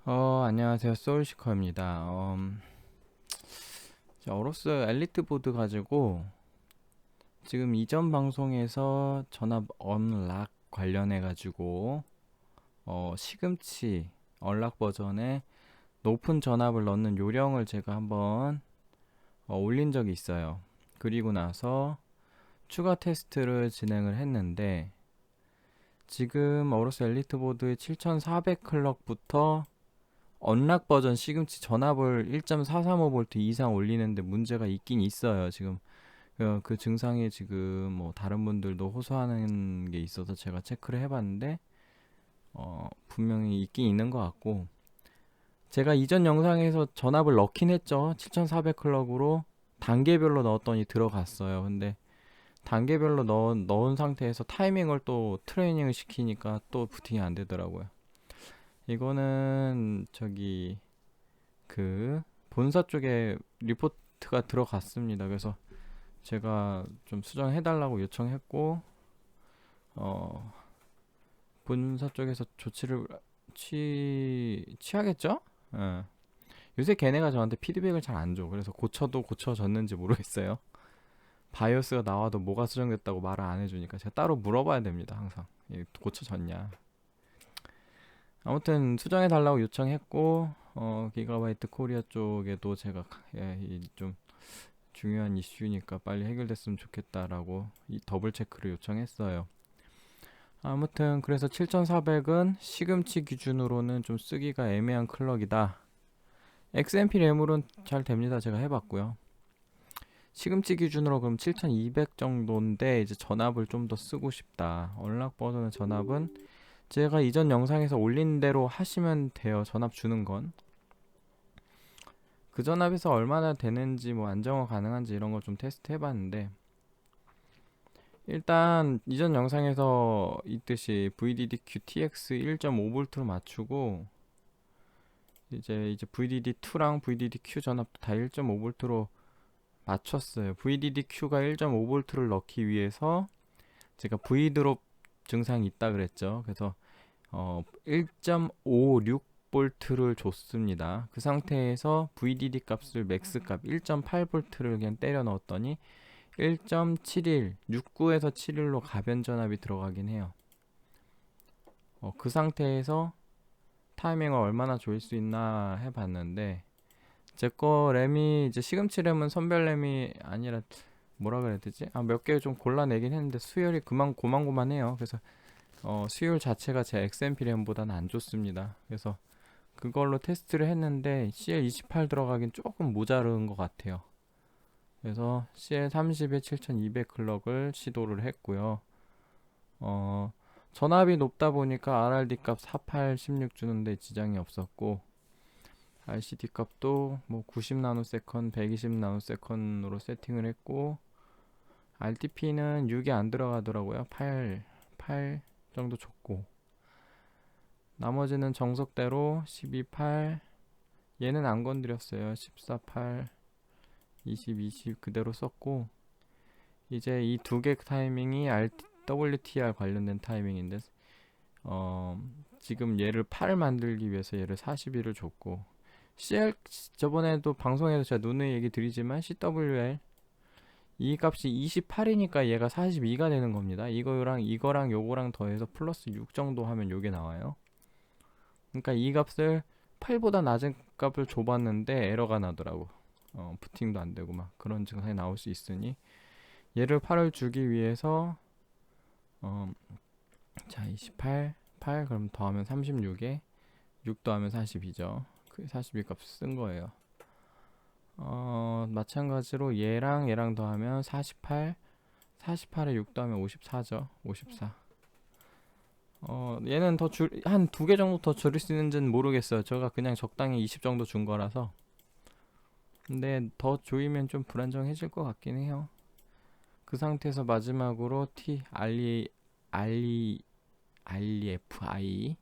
안녕하세요. 소울시커입니다. 자, 오로스 엘리트 보드 가지고 지금 이전 방송에서 전압 언락 관련해 가지고 시금치 언락 버전에 높은 전압을 넣는 요령을 제가 한번 올린 적이 있어요. 그리고 나서 추가 테스트를 진행을 했는데 지금 오로스 엘리트 보드의 7400 클럭부터 언락 버전 시금치 전압을 1.435V 이상 올리는데 문제가 있긴 있어요. 지금 그 증상이 지금 뭐 다른 분들도 호소하는 게 있어서 제가 체크를 해봤는데 분명히 있긴 있는 것 같고, 제가 이전 영상에서 전압을 넣긴 했죠. 7400 클럭으로 단계별로 넣었더니 들어갔어요. 근데 단계별로 넣은 상태에서 타이밍을 또 트레이닝을 시키니까 또 부팅이 안 되더라고요. 이거는 저기 그 본사 쪽에 리포트가 들어갔습니다. 그래서 제가 좀 수정해달라고 요청했고, 어, 본사 쪽에서 조치를 취하겠죠? 예. 요새 걔네가 저한테 피드백을 잘 안 줘. 그래서 고쳐도 고쳐졌는지 모르겠어요. 바이오스가 나와도 뭐가 수정됐다고 말을 안 해주니까 제가 따로 물어봐야 됩니다. 항상 이게 고쳐졌냐. 아무튼 수정해달라고 요청했고, 기가바이트 코리아 쪽에도 제가 좀 중요한 이슈니까 빨리 해결됐으면 좋겠다라고 이 더블 체크를 요청했어요. 아무튼 그래서 7400은 시금치 기준으로는 좀 쓰기가 애매한 클럭이다. XMP 램으로는 잘 됩니다. 제가 해봤고요. 시금치 기준으로 그럼 7200 정도인데 이제 전압을 좀 더 쓰고 싶다. 언락 버전의 전압은 제가 이전 영상에서 올린 대로 하시면 돼요. 전압 주는 건. 그 전압에서 얼마나 되는지 뭐 안정화 가능한지 이런 거 좀 테스트 해봤는데, 일단 이전 영상에서 있듯이 VDD-Q TX 1.5V로 맞추고 이제 VDD2랑 VDD-Q 전압도 다 1.5V로 맞췄어요. VDD-Q가 1.5V를 넣기 위해서 제가 V드롭 증상이 있다 그랬죠. 그래서 1.56V를 줬습니다. 그 상태에서 VDD 값을 맥스 값 1.8V를 그냥 때려 넣었더니 1.71, 69에서 71로 가변 전압이 들어가긴 해요. 그 상태에서 타이밍을 얼마나 조일 수 있나 해봤는데, 제 거 램이 이제 시금치 램은 선별 램이 아니라 뭐라 그래야 되지? 몇 개 좀 골라내긴 했는데 수율이 고만고만해요. 그래서 수율 자체가 제 XMP 램보다는 안 좋습니다. 그래서 그걸로 테스트를 했는데 CL28 들어가긴 조금 모자른 것 같아요. 그래서 CL30에 7200 클럭을 시도를 했고요. 전압이 높다 보니까 RRD 값 48, 16 주는데 지장이 없었고, RCD 값도 뭐 90 나노세컨, 120 나노세컨으로 세팅을 했고, RTP는 6이 안 들어가더라고요. 8 정도 줬고, 나머지는 정석대로 12, 8, 얘는 안 건드렸어요. 14, 8, 20, 20 그대로 썼고, 이제 이 두 개 타이밍이 WTR 관련된 타이밍인데, 어, 지금 얘를 8을 만들기 위해서 얘를 41을 줬고, CL 저번에도 방송에서 제가 누누이 얘기 드리지만 CWL 이 값이 28이니까 얘가 42가 되는 겁니다. 이거랑 요거랑 더해서 플러스 6 정도 하면 요게 나와요. 그러니까 이 값을 8보다 낮은 값을 줘봤는데 에러가 나더라고. 부팅도 안 되고 막 그런 증상이 나올 수 있으니 얘를 8을 주기 위해서 어, 자 28, 8 그럼 더하면 36에 6 더하면 42죠. 그 42 값 쓴 거예요. 마찬가지로 얘랑 더하면 48, 48에 6 더하면 54죠. 54. 얘는 한 두 개 정도 더 줄일 수 있는지는 모르겠어요. 제가 그냥 적당히 20 정도 준 거라서. 근데 더 조이면 좀 불안정해질 것 같긴 해요. 그 상태에서 마지막으로 REFI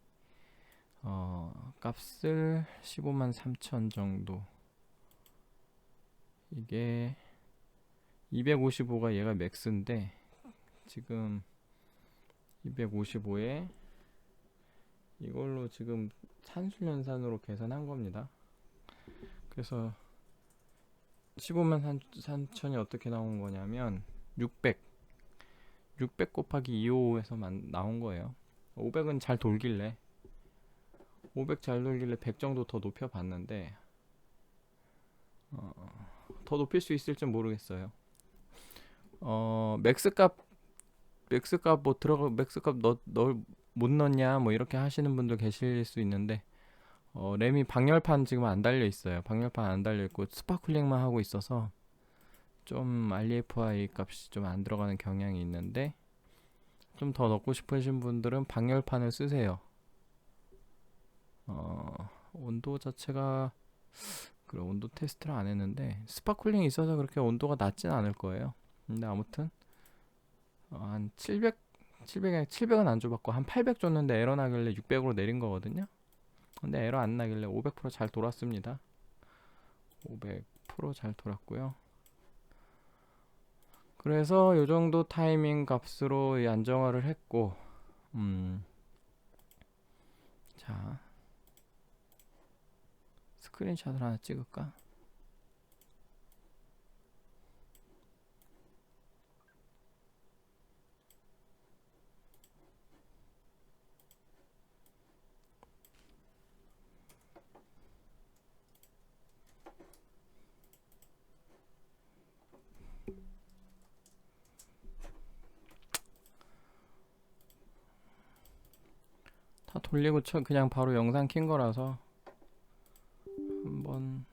값을 15만 3천 정도. 이게 255가 얘가 맥스인데 지금 255에 이걸로 지금 산술연산으로 계산한 겁니다. 그래서 15만 3천이 어떻게 나온 거냐면 600 곱하기 255에서 나온 거예요. 500은 잘 돌길래 500 잘 돌길래 100 정도 더 높여봤는데 더 높일 수 있을지 모르겠어요. 맥스값 뭐 들어가 맥스값 못 넣냐 뭐 이렇게 하시는 분도 계실 수 있는데 램이 방열판 지금 안 달려 있어요. 방열판 안 달려 있고 스파클링만 하고 있어서 좀 REFI 값이 좀 안 들어가는 경향이 있는데 좀 더 넣고 싶으신 분들은 방열판을 쓰세요. 온도 자체가 그래 온도 테스트를 안 했는데 스파클링이 있어서 그렇게 온도가 낮진 않을 거예요. 근데 아무튼 한 700은 안 줘봤고 한 800 줬는데 에러 나길래 600으로 내린 거거든요. 근데 에러 안 나길래 500%잘 돌았습니다. 500%잘 돌았고요. 그래서 요 정도 타이밍 값으로 안정화를 했고 자 스크린샷을 하나 찍을까? 다 돌리고 그냥 바로 영상 킨 거라서 한번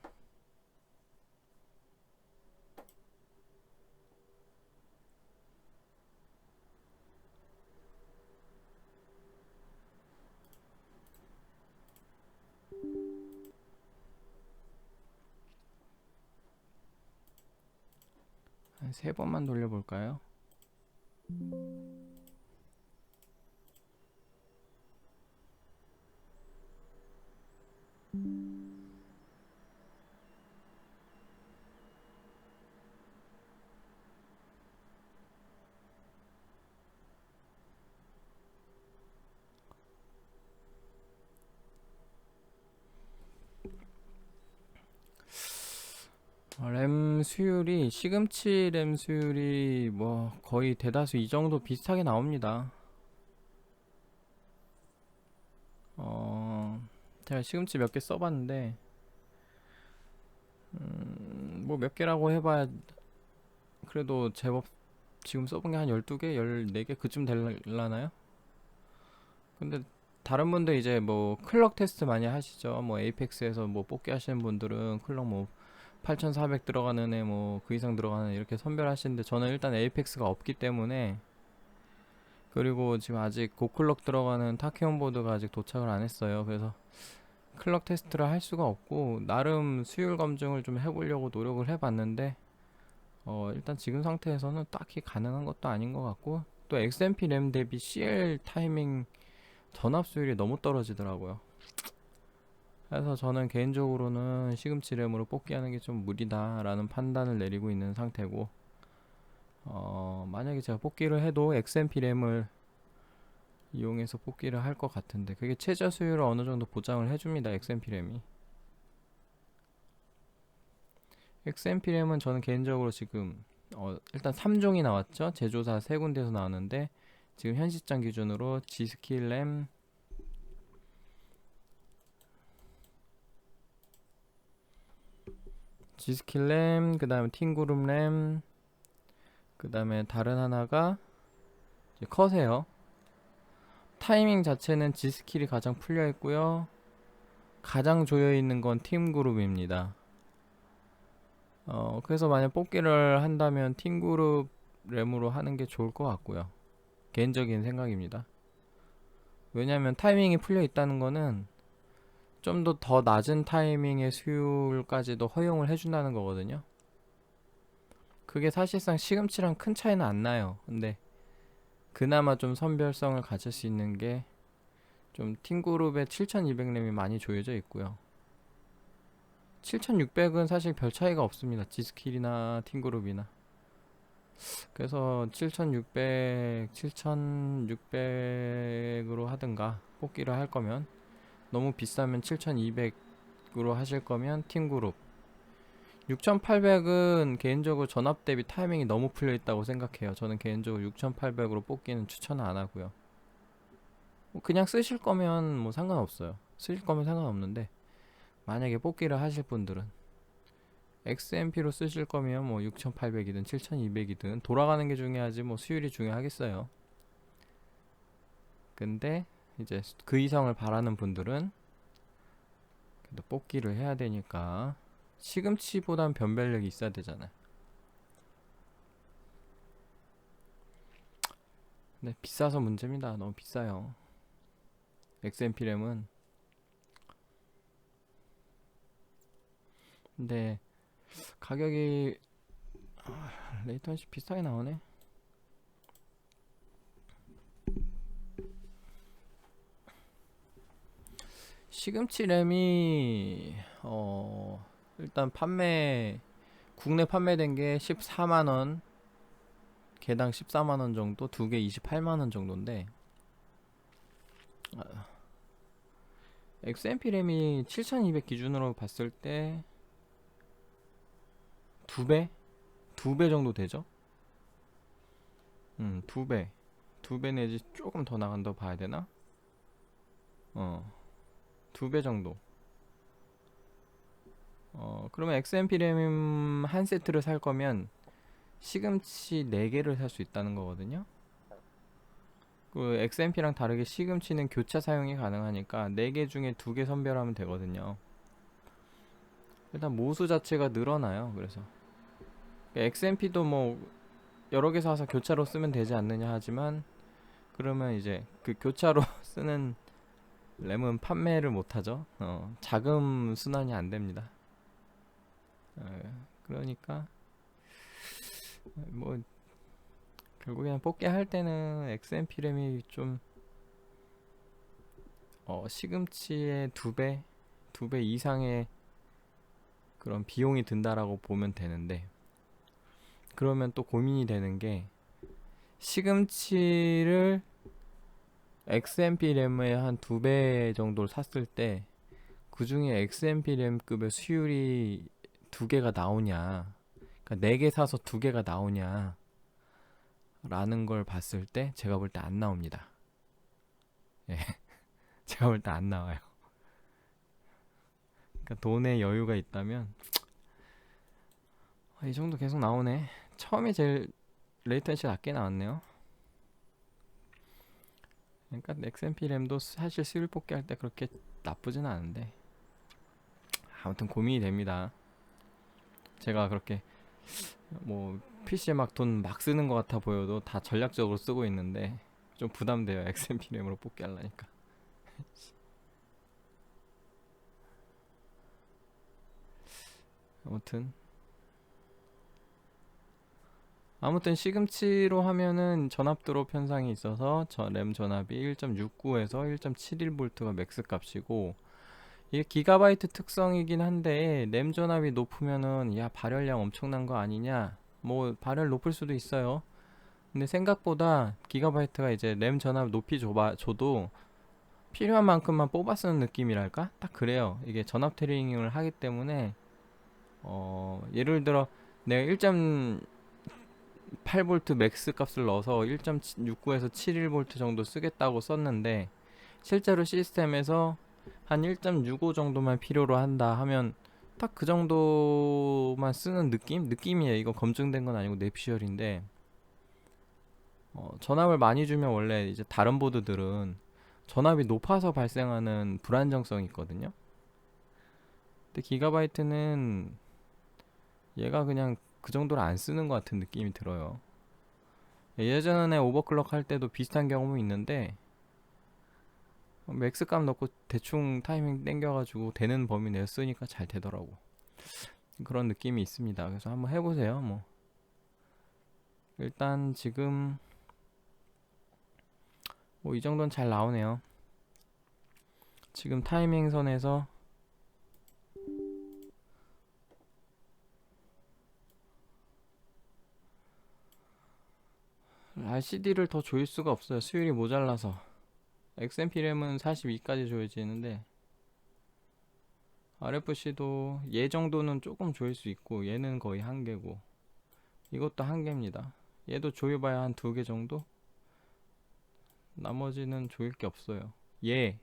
한 3번만 돌려볼까요? 램 수율이 시금치 램 수율이 뭐 거의 대다수 이 정도 비슷하게 나옵니다. 제가 시금치 몇 개 써봤는데 뭐 몇 개라고 해봐야 그래도 제법 지금 써본 게 한 12개, 14개 그쯤 될라나요? 근데 다른 분들 이제 뭐 클럭 테스트 많이 하시죠. 뭐 에이펙스에서 뭐 뽑기 하시는 분들은 클럭 뭐 8400 들어가는 애 뭐 그 이상 들어가는 애 이렇게 선별하시는데 저는 일단 에이펙스가 없기 때문에 그리고 지금 아직 고클럭 들어가는 타케온 보드가 아직 도착을 안 했어요. 그래서 클럭 테스트를 할 수가 없고 나름 수율 검증을 좀 해보려고 노력을 해봤는데 일단 지금 상태에서는 딱히 가능한 것도 아닌 것 같고 또 XMP 램 대비 CL 타이밍 전압 수율이 너무 떨어지더라고요. 그래서 저는 개인적으로는 시금치 램으로 뽑기하는 게 좀 무리다라는 판단을 내리고 있는 상태고 만약에 제가 뽑기를 해도 XMP 램을 이용해서 뽑기를 할 것 같은데 그게 최저 수율을 어느 정도 보장을 해줍니다. XMP 램이 XMP 램은 저는 개인적으로 지금 일단 3종이 나왔죠. 제조사 3군데에서 나왔는데 지금 현 시점 기준으로 G스킬 램 G스킬 램, 그 다음에 팅그룹 램, 그 다음에 다른 하나가 이제 컷이에요. 타이밍 자체는 G스킬이 가장 풀려 있고요. 가장 조여 있는 건 팀그룹입니다. 그래서 만약 뽑기를 한다면 팀그룹 램으로 하는 게 좋을 것 같고요. 개인적인 생각입니다. 왜냐면 타이밍이 풀려 있다는 거는 좀 더 낮은 타이밍의 수율까지도 허용을 해준다는 거거든요. 그게 사실상 시금치랑 큰 차이는 안 나요. 근데 그나마 좀 선별성을 가질 수 있는 게 좀 팀그룹의 7200램이 많이 조여져 있고요. 7600은 사실 별 차이가 없습니다. G스킬이나 팀그룹이나. 그래서 7600, 7600으로 하든가 뽑기를 할 거면. 너무 비싸면 7200으로 하실 거면 팀그룹. 6800은 개인적으로 전압 대비 타이밍이 너무 풀려 있다고 생각해요. 저는 개인적으로 6800으로 뽑기는 추천은 안 하고요. 그냥 쓰실 거면 뭐 상관없어요. 쓰실 거면 상관없는데, 만약에 뽑기를 하실 분들은 XMP로 쓰실 거면 뭐 6800이든 7200이든 돌아가는 게 중요하지 뭐 수율이 중요하겠어요. 근데 이제 그 이상을 바라는 분들은 그래도 뽑기를 해야 되니까 시금치보단 변별력이 있어야 되잖아요. 근데 비싸서 문제입니다. 너무 비싸요. XMP 램은. 근데 가격이 레이턴시 비슷하게 나오네. 시금치 램이 일단 국내 판매된 게 14만원, 개당 14만원 정도, 두 개 28만원 정도인데, XMP 램이 7200 기준으로 봤을 때 두 배 정도 되죠? 두 배 내지 조금 더 나간다고 봐야 되나? 두 배 정도. 그러면 XMP 램 한 세트를 살 거면 시금치 4개를 살 수 있다는 거거든요. 그 XMP랑 다르게 시금치는 교차 사용이 가능하니까 4개 중에 2개 선별하면 되거든요. 일단 모수 자체가 늘어나요. 그래서 XMP도 뭐 여러 개 사서 교차로 쓰면 되지 않느냐 하지만, 그러면 이제 그 교차로 쓰는 램은 판매를 못하죠. 자금 순환이 안 됩니다. 그러니까 뭐 결국에는 뽑기 할 때는 XMP 램이 좀 시금치의 두 배 이상의 그런 비용이 든다라고 보면 되는데, 그러면 또 고민이 되는 게, 시금치를 XMP 램의 한 2배 정도를 샀을 때 그 중에 XMP 램급의 수율이 2개가 나오냐, 그러니까 4개 사서 2개가 나오냐 라는 걸 봤을 때 제가 볼 때 안 나옵니다. 예. 제가 볼 때 안 나와요. 그러니까 돈에 여유가 있다면 이 정도 계속 나오네. 처음에 제일 레이턴시 낮게 나왔네요. 그러니까 XMP 램도 사실 수율 뽑기 할 때 그렇게 나쁘진 않은데, 아무튼 고민이 됩니다. 제가 그렇게 뭐 PC에 막 돈 막 쓰는 것 같아 보여도 다 전략적으로 쓰고 있는데 좀 부담돼요. XMP 램으로 뽑기 하려니까. 아무튼 시금치로 하면은 전압 드롭 현상이 있어서 램 전압이 1.69에서 1.71V가 맥스 값이고, 이게 기가바이트 특성이긴 한데 램 전압이 높으면은 야 발열량 엄청난 거 아니냐, 뭐 발열 높을 수도 있어요. 근데 생각보다 기가바이트가 이제 램 전압 높이 줘도 필요한 만큼만 뽑아 쓰는 느낌이랄까? 딱 그래요. 이게 전압 트레이닝을 하기 때문에 예를 들어 내가 1.8V 맥스 값을 넣어서 1.69에서 71V 정도 쓰겠다고 썼는데, 실제로 시스템에서 한 1.65 정도만 필요로 한다 하면 딱 그 정도만 쓰는 느낌이에요. 이거 검증된 건 아니고 냅시얼인데, 전압을 많이 주면 원래 이제 다른 보드들은 전압이 높아서 발생하는 불안정성이 있거든요. 근데 기가바이트는 얘가 그냥 그 정도로 안 쓰는 것 같은 느낌이 들어요. 예전에 오버클럭 할 때도 비슷한 경험이 있는데 맥스 값 넣고 대충 타이밍 땡겨가지고 되는 범위 내에 쓰니까 잘 되더라고. 그런 느낌이 있습니다. 그래서 한번 해보세요. 뭐 일단 지금 뭐 이 정도는 잘 나오네요. 지금 타이밍 선에서 RCD를 더 조일 수가 없어요. 수율이 모자라서. XMP 램은 42까지 조여지는데 RFC도 얘 정도는 조금 조일 수 있고 얘는 거의 한 개고 이것도 한 개입니다. 얘도 조여봐야 한 2개 정도? 나머지는 조일 게 없어요. 얘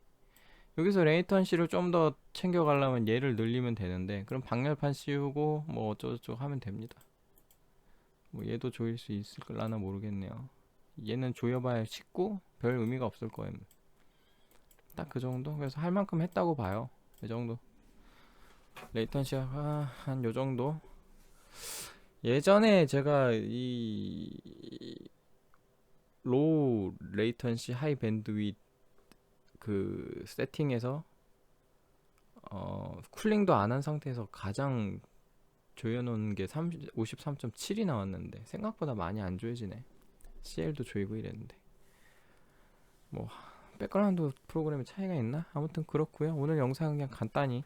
여기서 레이턴시를 좀 더 챙겨가려면 얘를 늘리면 되는데 그럼 방열판 씌우고 뭐 어쩌고저쩌고 하면 됩니다. 뭐 얘도 조일 수 있을라나 모르겠네요. 얘는 조여봐야 쉽고 별 의미가 없을 거예요. 딱 그 정도? 그래서 할 만큼 했다고 봐요. 이 정도. 레이턴시가 한 요 정도. 예전에 제가 이 로우 레이턴시 하이 밴드윗 그 세팅에서 쿨링도 안 한 상태에서 가장 조여놓은 게 53.7이 나왔는데 생각보다 많이 안 조여지네. CL도 조이고 이랬는데 뭐 백그라운드 프로그램에 차이가 있나? 아무튼 그렇고요. 오늘 영상은 그냥 간단히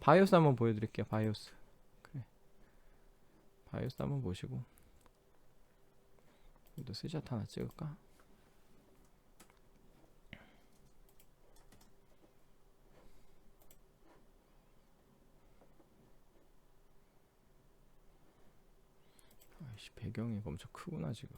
바이오스 한번 보여드릴게요. 바이오스. 그래. 바이오스 한번 보시고 또 스샷 하나 찍을까? 아이씨 배경이 엄청 크구나 지금.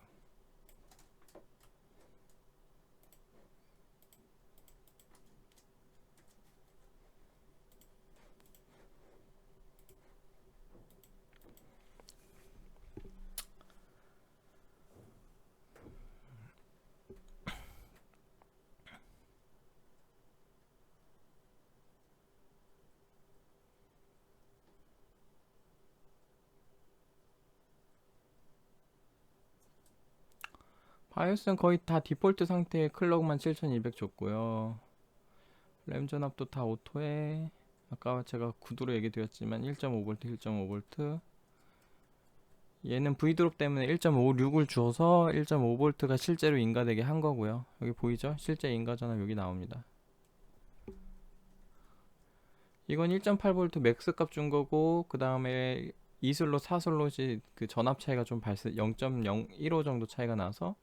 바이오스는 거의 다 디폴트 상태의 클럭만 7200 줬고요. 램 전압도 다 오토에 아까 제가 구두로 얘기 드렸지만 1.5V 1.5V 얘는 V드롭 때문에 1.56을 주어서 1.5V가 실제로 인가되게 한 거고요. 여기 보이죠? 실제 인가 전압 여기 나옵니다. 이건 1.8V 맥스 값 준 거고 그 다음에 2슬롯 4슬롯이 그 전압 차이가 좀 0.015 정도 차이가 나서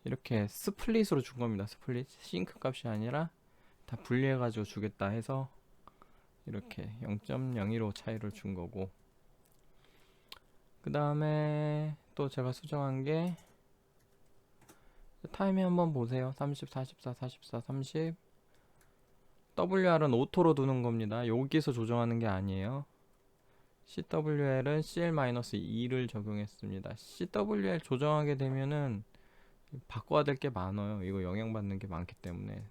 이렇게 스플릿으로 준 겁니다. 스플릿 싱크 값이 아니라 다 분리해 가지고 주겠다 해서 이렇게 0.015 차이를 준 거고 그 다음에 또 제가 수정한 게 타이밍 한번 보세요. 30, 44, 44, 30 WR은 오토로 두는 겁니다. 여기서 조정하는 게 아니에요. CWL은 CL-2를 적용했습니다. CWL 조정하게 되면은 바꿔야 될 게 많아요. 이거 영향받는 게 많기 때문에.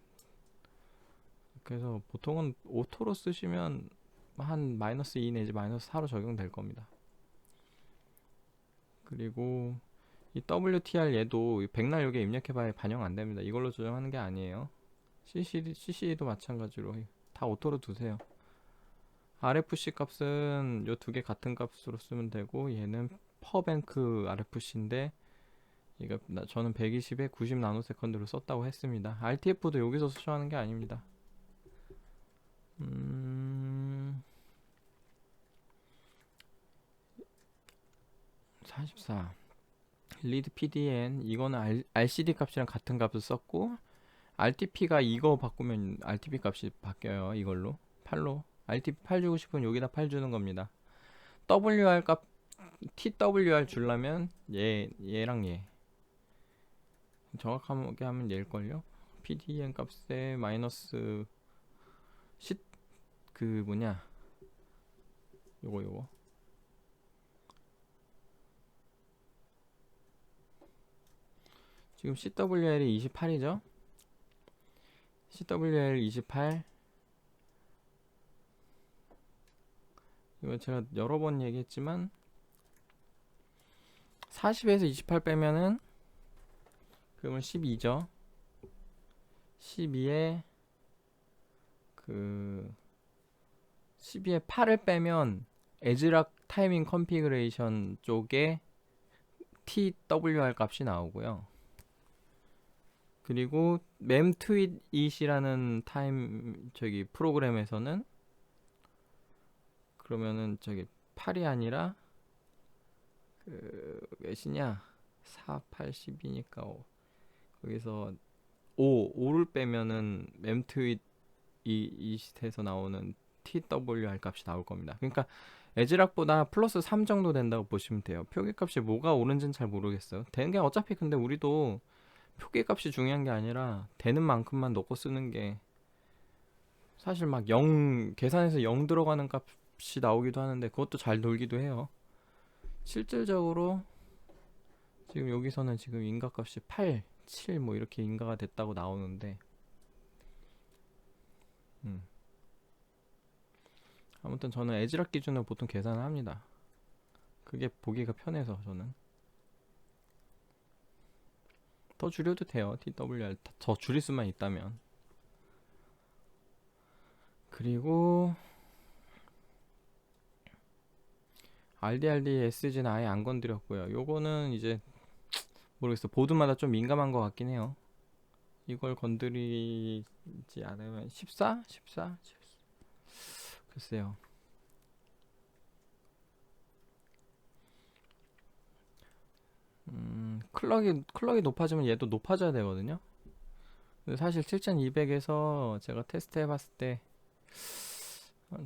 그래서 보통은 오토로 쓰시면 한 -2 내지 -4로 적용될 겁니다. 그리고 이 WTR 얘도 백날 여기에 입력해봐야 반영 안 됩니다. 이걸로 조정하는 게 아니에요. CC도 마찬가지로 다 오토로 두세요. RFC 값은 요 두 개 같은 값으로 쓰면 되고 얘는 퍼뱅크 RFC인데 이거 저는 120에 90 나노세컨드로 썼다고 했습니다. RTF도 여기서 수정하는 게 아닙니다. 44 리드 PDN 이거는 RCD 값이랑 같은 값을 썼고 RTP가 이거 바꾸면 RTP 값이 바뀌어요. 이걸로 8로 RTP 8 주고 싶으면 여기다 8 주는 겁니다. WR 값 TWR 주려면 얘랑 얘 정확하게 하면 얘일걸요. PDN 값에 마이너스 그 뭐냐 요거 지금 CWL이 28이죠. CWL 28 이거 제가 여러 번 얘기했지만 40에서 28 빼면은 그러면 12죠. 12에 그 12에 8을 빼면 에즈락 타이밍 컨피그레이션 쪽에 TWR 값이 나오고요. 그리고 memtwit이라는 저기 프로그램에서는 그러면은 저기 8이 아니라 그 몇이냐 4, 8, 12니까 거기서 5를 빼면은 맴트윗 이 시트에서 나오는 TWR 값이 나올 겁니다. 그러니까 에즈락보다 플러스 3 정도 된다고 보시면 돼요. 표기값이 뭐가 오른지는 잘 모르겠어요. 되는 게 어차피 근데 우리도 표기값이 중요한 게 아니라 되는 만큼만 넣고 쓰는 게 사실 막 0 계산해서 0 들어가는 값이 나오기도 하는데 그것도 잘 돌기도 해요. 실질적으로 지금 여기서는 지금 인가값이 8, 7 뭐 이렇게 인가가 됐다고 나오는데 아무튼 저는 에즈락 기준으로 보통 계산을 합니다. 그게 보기가 편해서 저는 더 줄여도 돼요. TWR 더 줄일 수만 있다면. 그리고 RDRD SG는 아예 안 건드렸고요. 요거는 이제 모르겠어. 보드마다 좀 민감한 것 같긴 해요. 이걸 건드리지 않으면 14? 14? 글쎄요. 클럭이 높아지면 얘도 높아져야 되거든요. 근데 사실 7200에서 제가 테스트 해봤을 때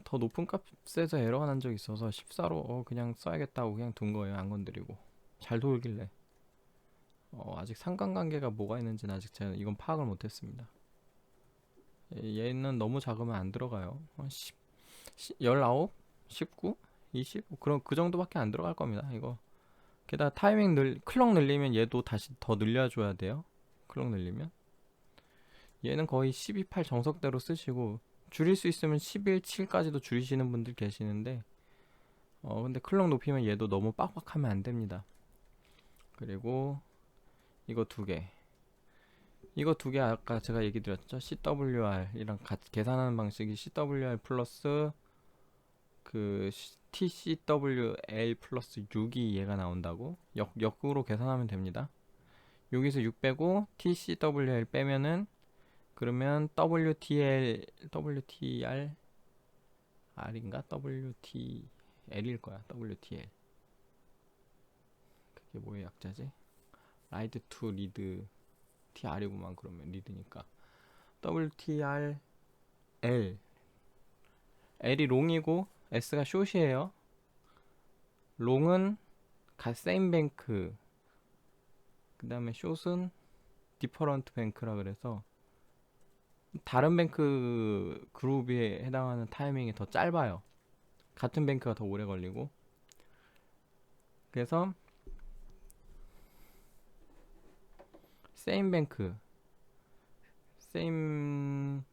더 높은 값에서 에러가 난 적이 있어서 14로 그냥 써야겠다고 그냥 둔 거예요. 안 건드리고. 잘 돌길래. 아직 상관관계가 뭐가 있는지는 아직 제가 이건 파악을 못했습니다. 얘는 너무 작으면 안 들어가요. 19, 19, 20 그런 그 정도밖에 안 들어갈 겁니다. 이거 게다가 클럭 늘리면 얘도 다시 더 늘려줘야 돼요. 클럭 늘리면 얘는 거의 12.8 정석대로 쓰시고 줄일 수 있으면 11.7까지도 줄이시는 분들 계시는데 근데 클럭 높이면 얘도 너무 빡빡하면 안 됩니다. 그리고 이거 두 개 아까 제가 얘기 드렸죠. CWR이랑 같이 계산하는 방식이 CWR 플러스 그 TCWL 플러스 6이 얘가 나온다고 역으로 계산하면 됩니다. 여기서 6 빼고 TCWL 빼면은 그러면 WTR R인가? WTL일 거야. WTL. 그게 뭐의 약자지? 라이드 투 리드 TR이구만. 그러면 리드니까 WTR L. L이 롱이고 S가 숏이에요. 롱은 갓세임 뱅크. 그 다음에 숏은 디퍼런트 뱅크라 그래서 다른 뱅크 그룹에 해당하는 타이밍이 더 짧아요. 같은 뱅크가 더 오래 걸리고. 그래서 세임 뱅크 세임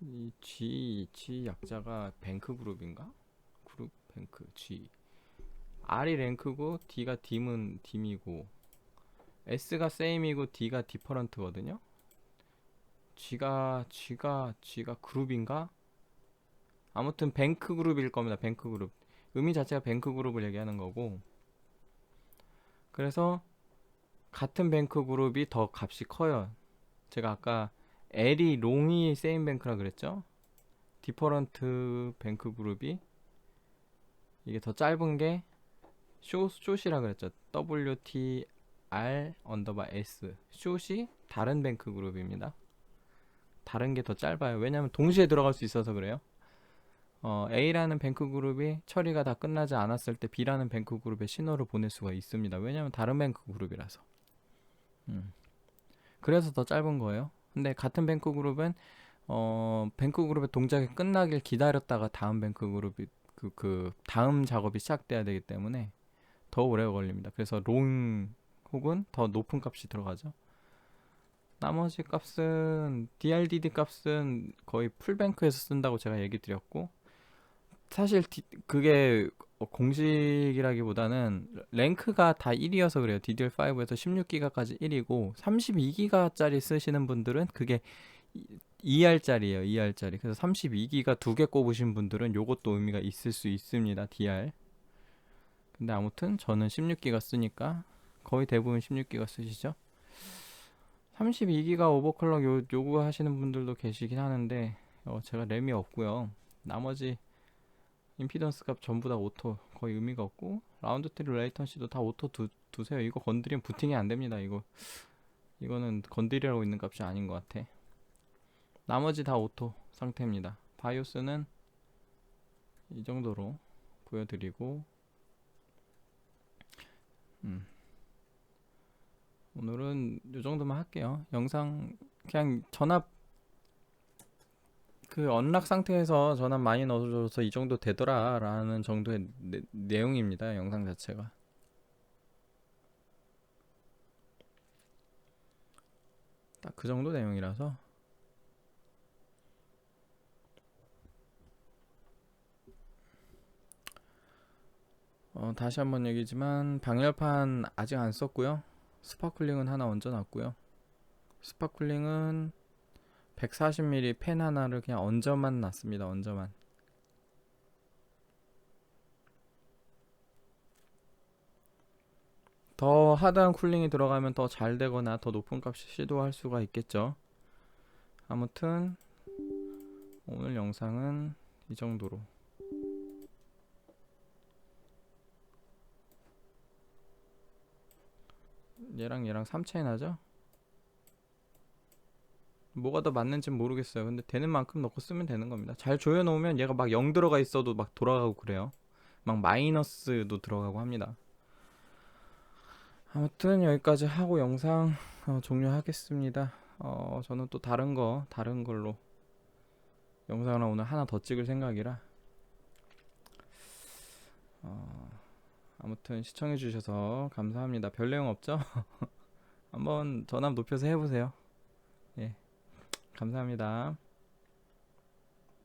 이 G 약자가 뱅크 그룹인가? 그룹 뱅크 G R이 랭크고 D가 딤이고 S가 세임이고 D가 디퍼런트거든요. G가 그룹인가? 아무튼 뱅크 그룹일 겁니다. 뱅크 그룹. 의미 자체가 뱅크 그룹을 얘기하는 거고. 그래서 같은 뱅크 그룹이 더 값이 커요. 제가 아까 L이 롱이 세임 뱅크라 그랬죠? 디퍼런트 뱅크 그룹이 이게 더 짧은 게 숏이라 그랬죠. WTR 언더바 S. 숏이 다른 뱅크 그룹입니다. 다른 게 더 짧아요. 왜냐면 동시에 들어갈 수 있어서 그래요. A라는 뱅크 그룹이 처리가 다 끝나지 않았을 때 B라는 뱅크 그룹에 신호를 보낼 수가 있습니다. 왜냐면 다른 뱅크 그룹이라서. 그래서 더 짧은 거예요. 근데 같은 뱅크 그룹은 뱅크 그룹의 동작이 끝나길 기다렸다가 다음 뱅크 그룹이 그 다음 작업이 시작돼야 되기 때문에 더 오래 걸립니다. 그래서 롱 혹은 더 높은 값이 들어가죠. 나머지 값은 DRDD 값은 거의 풀뱅크에서 쓴다고 제가 얘기 드렸고 사실 그게 공식이라기보다는 랭크가 다 1이어서 그래요. DDR5에서 16기가까지 1이고 32기가짜리 쓰시는 분들은 그게 2R짜리예요. 2R짜리. 그래서 32기가 두 개 꼽으신 분들은 요것도 의미가 있을 수 있습니다. DR. 근데 아무튼 저는 16기가 쓰니까 거의 대부분 16기가 쓰시죠. 32기가 오버클럭 요구하시는 분들도 계시긴 하는데 제가 램이 없고요. 나머지 임피던스 값 전부 다 오토 거의 의미가 없고 라운드 트립 레이턴시도 다 오토 두세요. 이거 건드리면 부팅이 안 됩니다. 이거 이거는 건드리라고 있는 값이 아닌 것 같아. 나머지 다 오토 상태입니다. 바이오스는 이 정도로 보여드리고, 오늘은 이 정도만 할게요. 영상 그냥 전압, 그 언락 상태에서 전압 많이 넣어줘서 이 정도 되더라 라는 정도의 내용입니다. 영상 자체가. 딱 그 정도 내용이라서. 다시 한번 얘기지만 방열판 아직 안 썼고요. 스파클링은 하나 얹어놨고요. 스파클링은 140mm 펜 하나를 그냥 얹어만 놨습니다. 얹어만. 더 하드한 쿨링이 들어가면 더 잘 되거나 더 높은 값을 시도할 수가 있겠죠. 아무튼 오늘 영상은 이 정도로. 얘랑 3차이 나죠? 뭐가 더 맞는지는 모르겠어요. 근데 되는 만큼 넣고 쓰면 되는 겁니다. 잘 조여놓으면 얘가 막 0 들어가 있어도 막 돌아가고 그래요. 막 마이너스도 들어가고 합니다. 아무튼 여기까지 하고 영상 종료하겠습니다. 저는 또 다른 걸로 영상을 오늘 하나 더 찍을 생각이라. 아무튼 시청해주셔서 감사합니다. 별 내용 없죠? 한번 전압 높여서 해보세요. 예, 감사합니다.